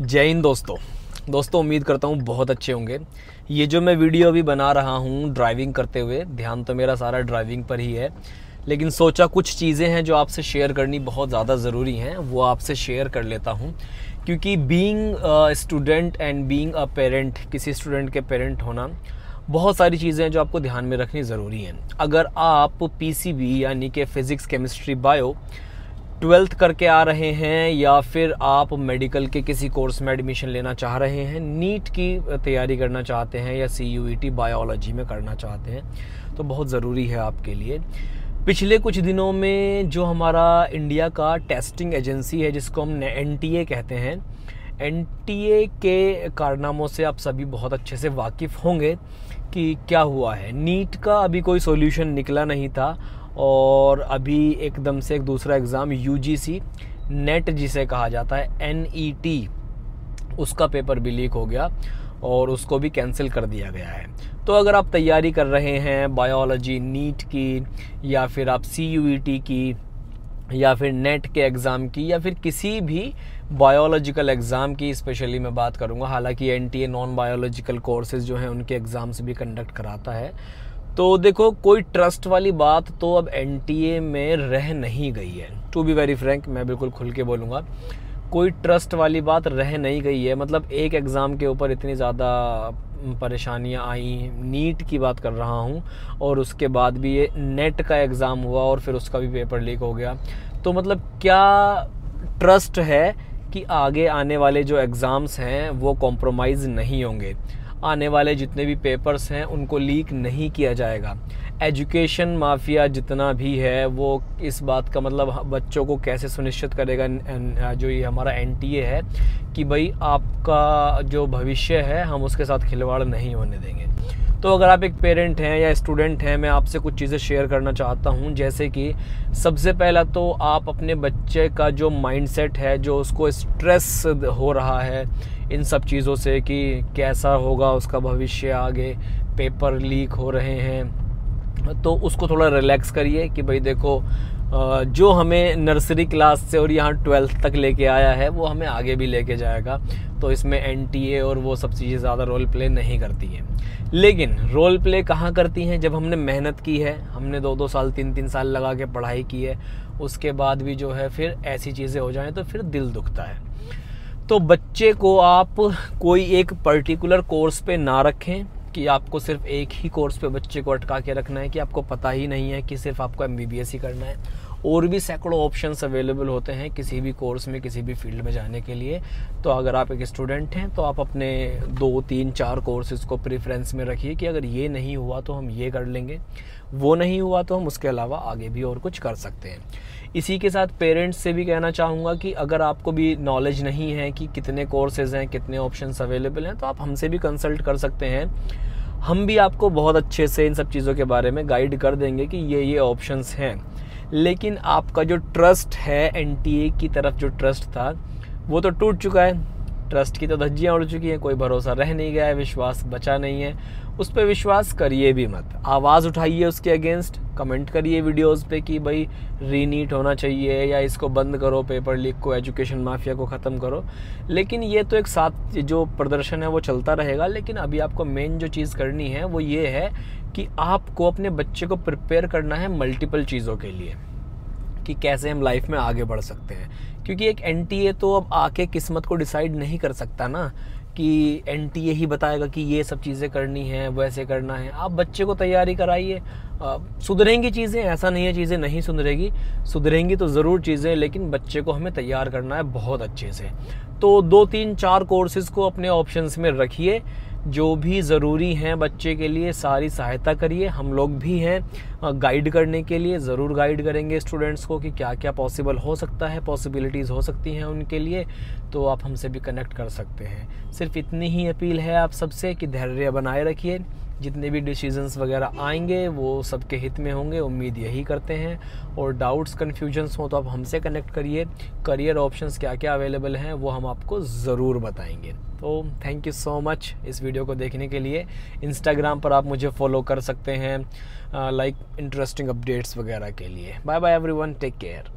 जय हिंद दोस्तों उम्मीद करता हूँ बहुत अच्छे होंगे। ये जो मैं वीडियो अभी बना रहा हूँ ड्राइविंग करते हुए, ध्यान तो मेरा सारा ड्राइविंग पर ही है, लेकिन सोचा कुछ चीज़ें हैं जो आपसे शेयर करनी बहुत ज़्यादा ज़रूरी हैं, वो आपसे शेयर कर लेता हूँ। क्योंकि being student and being a parent, किसी स्टूडेंट के पेरेंट होना, बहुत सारी चीज़ें हैं जो आपको ध्यान में रखनी ज़रूरी हैं। अगर आप पीसीबी यानी कि फ़िज़िक्स, केमिस्ट्री, बायो 12th करके आ रहे हैं, या फिर आप मेडिकल के किसी कोर्स में एडमिशन लेना चाह रहे हैं, नीट की तैयारी करना चाहते हैं, या CUET बायोलॉजी में करना चाहते हैं, तो बहुत ज़रूरी है आपके लिए। पिछले कुछ दिनों में जो हमारा इंडिया का टेस्टिंग एजेंसी है, जिसको हम NTA कहते हैं, NTA के कारनामों से आप सभी बहुत अच्छे से वाकिफ़ होंगे कि क्या हुआ है। नीट का अभी कोई सॉल्यूशन निकला नहीं था, और अभी एकदम से एक दूसरा एग्ज़ाम UGC नेट जिसे कहा जाता है, NET, उसका पेपर भी लीक हो गया और उसको भी कैंसिल कर दिया गया है। तो अगर आप तैयारी कर रहे हैं बायोलॉजी नीट की, या फिर आप CUET की, या फिर नेट के एग्ज़ाम की, या फिर किसी भी बायोलॉजिकल एग्ज़ाम की स्पेशली मैं बात करूँगा, हालांकि NTA नॉन बायोलॉजिकल कोर्सेज़ जो हैं उनके एग्ज़ाम्स भी कंडक्ट कराता है, तो देखो कोई ट्रस्ट वाली बात तो अब NTA में रह नहीं गई है। टू बी वेरी फ्रैंक, मैं बिल्कुल खुल के बोलूँगा, कोई ट्रस्ट वाली बात रह नहीं गई है। मतलब एक एग्ज़ाम के ऊपर इतनी ज़्यादा परेशानियां आई, नीट की बात कर रहा हूँ, और उसके बाद भी ये नेट का एग्ज़ाम हुआ और फिर उसका भी पेपर लीक हो गया। तो मतलब क्या ट्रस्ट है कि आगे आने वाले जो एग्ज़ाम्स हैं वो कॉम्प्रोमाइज़ नहीं होंगे, आने वाले जितने भी पेपर्स हैं उनको लीक नहीं किया जाएगा। एजुकेशन माफिया जितना भी है वो इस बात का मतलब बच्चों को कैसे सुनिश्चित करेगा, जो ये हमारा NTA है, कि भाई आपका जो भविष्य है हम उसके साथ खिलवाड़ नहीं होने देंगे। तो अगर आप एक पेरेंट हैं या स्टूडेंट हैं, मैं आपसे कुछ चीज़ें शेयर करना चाहता हूं। जैसे कि सबसे पहला तो आप अपने बच्चे का जो माइंडसेट है, जो उसको स्ट्रेस हो रहा है इन सब चीज़ों से कि कैसा होगा उसका भविष्य आगे, पेपर लीक हो रहे हैं, तो उसको थोड़ा रिलैक्स करिए कि भाई देखो जो हमें नर्सरी क्लास से और यहाँ 12th तक लेके आया है वो हमें आगे भी लेके जाएगा। तो इसमें NTA और वो सब चीज़ें ज़्यादा रोल प्ले नहीं करती हैं, लेकिन रोल प्ले कहाँ करती हैं, जब हमने मेहनत की है, हमने 2-2 साल 3-3 साल लगा के पढ़ाई की है, उसके बाद भी जो है फिर ऐसी चीज़ें हो जाएं तो फिर दिल दुखता है। तो बच्चे को आप कोई एक पर्टिकुलर कोर्स पे ना रखें कि आपको सिर्फ एक ही कोर्स पे बच्चे को अटका के रखना है, कि आपको पता ही नहीं है कि सिर्फ आपको MBBS ही करना है। और भी सैकड़ों ऑप्शंस अवेलेबल होते हैं किसी भी कोर्स में, किसी भी फील्ड में जाने के लिए। तो अगर आप एक स्टूडेंट हैं तो आप अपने 2-3-4 कोर्सेज़ को प्रेफरेंस में रखिए कि अगर ये नहीं हुआ तो हम ये कर लेंगे, वो नहीं हुआ तो हम उसके अलावा आगे भी और कुछ कर सकते हैं। इसी के साथ पेरेंट्स से भी कहना चाहूँगा कि अगर आपको भी नॉलेज नहीं है कि कितने कोर्सेज़ हैं, कितने ऑप्शंस अवेलेबल हैं, तो आप हमसे भी कंसल्ट कर सकते हैं। हम भी आपको बहुत अच्छे से इन सब चीज़ों के बारे में गाइड कर देंगे कि ये ऑप्शंस हैं। लेकिन आपका जो ट्रस्ट है, NTA की तरफ जो ट्रस्ट था वो तो टूट चुका है, ट्रस्ट की तो धज्जियाँ उड़ चुकी हैं, कोई भरोसा रह नहीं गया है, विश्वास बचा नहीं है। उस पर विश्वास करिए भी मत, आवाज़ उठाइए उसके अगेंस्ट, कमेंट करिए वीडियोस पे कि भाई रीनीट होना चाहिए, या इसको बंद करो, पेपर लीक को, एजुकेशन माफिया को ख़त्म करो। लेकिन ये तो एक साथ जो प्रदर्शन है वो चलता रहेगा। लेकिन अभी आपको मेन जो चीज़ करनी है वो ये है कि आपको अपने बच्चे को प्रिपेयर करना है मल्टीपल चीज़ों के लिए, कि कैसे हम लाइफ में आगे बढ़ सकते हैं। क्योंकि एक NTA तो अब आके किस्मत को डिसाइड नहीं कर सकता ना, कि NTA ही बताएगा कि ये सब चीज़ें करनी है, वैसे करना है। आप बच्चे को तैयारी कराइए, सुधरेंगी चीज़ें, ऐसा नहीं है चीज़ें नहीं सुधरेगी, सुधरेंगी तो ज़रूर चीज़ें, लेकिन बच्चे को हमें तैयार करना है बहुत अच्छे से। तो 2-3-4 कोर्सेज़ को अपने ऑप्शंस में रखिए, जो भी ज़रूरी हैं बच्चे के लिए सारी सहायता करिए। हम लोग भी हैं गाइड करने के लिए, ज़रूर गाइड करेंगे स्टूडेंट्स को कि क्या क्या पॉसिबल हो सकता है, पॉसिबिलिटीज़ हो सकती हैं उनके लिए। तो आप हमसे भी कनेक्ट कर सकते हैं। सिर्फ इतनी ही अपील है आप सबसे कि धैर्य बनाए रखिए, जितने भी डिसीजंस वगैरह आएंगे वो सबके हित में होंगे, उम्मीद यही करते हैं। और डाउट्स कन्फ्यूजन्स हो तो आप हमसे कनेक्ट करिए, करियर ऑप्शंस क्या क्या अवेलेबल हैं वो हम आपको ज़रूर बताएंगे। तो थैंक यू सो मच इस वीडियो को देखने के लिए। इंस्टाग्राम पर आप मुझे फॉलो कर सकते हैं लाइक इंटरेस्टिंग अपडेट्स वगैरह के लिए। Bye bye everyone, take care.